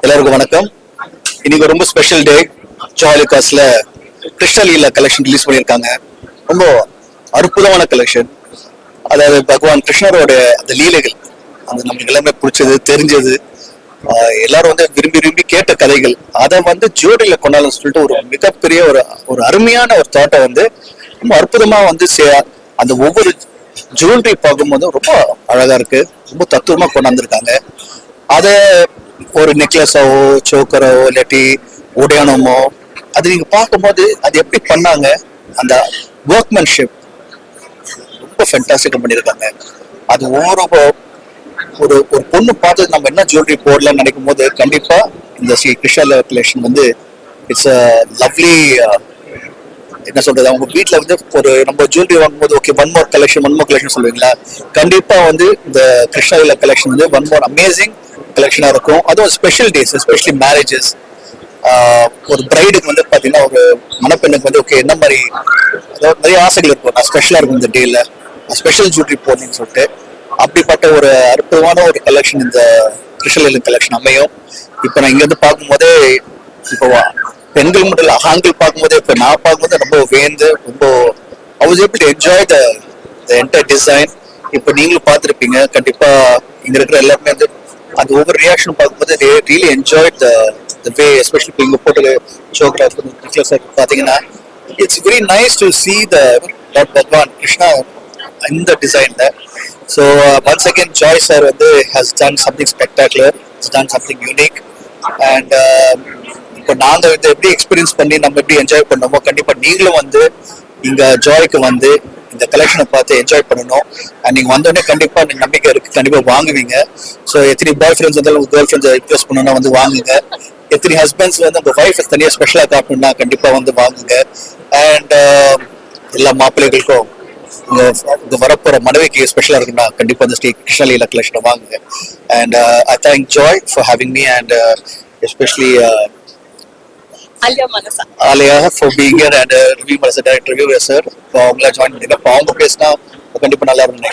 எல்லாருக்கும் வணக்கம். இன்னைக்கு ரொம்ப ஸ்பெஷல் டே. ஜாலிகாஸ்ல கிருஷ்ணலீலா கலெக்ஷன் ரிலீஸ் பண்ணியிருக்காங்க. ரொம்ப அற்புதமான கலெக்ஷன். அதாவது பகவான் கிருஷ்ணரோட அந்த லீலைகள், அது நம்மளுக்கு எல்லாமே பிடிச்சது, தெரிஞ்சது, எல்லாரும் விரும்பி விரும்பி கேட்ட கதைகள், அதை ஜோடியில கொண்டாலும் சொல்லிட்டு ஒரு மிகப்பெரிய ஒரு அருமையான ஒரு தாட்டை ரொம்ப அற்புதமா அந்த ஒவ்வொரு ஜுவல்லரி பார்க்கும்போது ரொம்ப அழகா இருக்கு. ரொம்ப தத்துவமா கொண்டாந்துருக்காங்க. அதை ஒரு நெக்லஸாவோ சோக்கரோ இல்லாட்டி உடையானமோ அது நீங்க பார்க்கும்போது அது எப்படி பண்ணாங்க, அந்த ஒர்க்மேன்ஷிப் ரொம்ப ஃபென்டாஸ்டிக்கா பண்ணியிருக்காங்க. அது ஒவ்வொரு ஒரு ஒரு பொண்ணு பார்த்து நம்ம என்ன ஜுவல்லரி போடலாம்னு நினைக்கும் போது கண்டிப்பா இந்த Shri Krishna collection it's a lovely. என்ன சொல்றது, அவங்க வீட்டுல ஒரு நம்ம ஜுவல்லரி வாங்கும்போது ஓகே ஒன் மோர் கலெக்ஷன் சொல்லுவீங்களா, கண்டிப்பா இந்த Krishna collection one more amazing கலெக்ஷனா இருக்கும். அதுவும் ஸ்பெஷல் டேஸ், எஸ்பெஷலி மேரேஜஸ், ஒரு பிரைடுக்கு பாத்தீங்கன்னா ஒரு மணப்பெண்ணுக்கு ஓகே என்ன மாதிரி அதாவது நிறைய ஆசைகள் இருக்கும், நான் ஸ்பெஷலா இருக்கும் இந்த டேல ஸ்பெஷல் ஜுவல்லரி போடணும்னு சொல்லிட்டு. அப்படிப்பட்ட ஒரு அற்புதமான ஒரு கலெக்ஷன் இந்த கிருஷ்ணலீலா கலெக்ஷன் அமையும். இப்ப நான் இங்க பார்க்கும்போதே இப்போ பெண்கள் மட்டும் இல்ல, ஆண்கள் பார்க்கும்போது இப்ப நான் பார்க்கும்போது ரொம்ப வேந்து ரொம்ப I was able to enjoy the entire design. இப்போ நீங்களும் பார்த்துருப்பீங்க கண்டிப்பா. இங்க இருக்கிற எல்லாருமே அந்த ஒவ்வொரு ரியாக்ஷன் பார்க்கும்போது they really enjoyed the way, especially இப்போ இங்க போட்டு சோக்ராஃப் நெக்லஸ் பாத்தீங்கன்னா it's very nice to see the Lord Bhagwan Krishna in the design there. So once again Joy sir has done something spectacular, has done something unique. And இப்போ நாங்க எப்படி experience பண்ணி நம்ம எப்படி என்ஜாய் பண்ணோமோ கண்டிப்பா நீங்களும் இங்க ஜாய்க்கு இந்த கலெக்ஷனை பார்த்து என்ஜாய் பண்ணணும். அண்ட் நீங்க வந்தோடனே கண்டிப்பா நீங்க நம்பிக்கை இருக்கு, கண்டிப்பா வாங்குவீங்க. ஸோ எத்தனை பாய் ஃப்ரெண்ட்ஸ் இருந்தாலும் உங்க கேர்ள் ஃப்ரெண்ட்ஸை இம்ப்ரெஸ் பண்ணணும்னா வாங்குங்க. எத்தனை ஹஸ்பண்ட்ஸ் உங்க ஒய்ஃப் தனியாக ஸ்பெஷலாக காட்டணும்னா கண்டிப்பா வாங்குங்க. அண்ட் எல்லா மாப்பிள்ளைகளுக்கும் இங்க வரப்போற மனைவிக்கு ஸ்பெஷலா இருக்குன்னா கண்டிப்பா ஸ்ரீ கிருஷ்ணலீலா கலெக்ஷனை வாங்குங்க. And I thank Joy for having me and especially Alia for being here and review as a direct reviewer sir. அவங்கள ஜாயின் பண்ணிருக்கேன். அவங்க பேசினா கண்டிப்பா நல்லா இருக்கும்.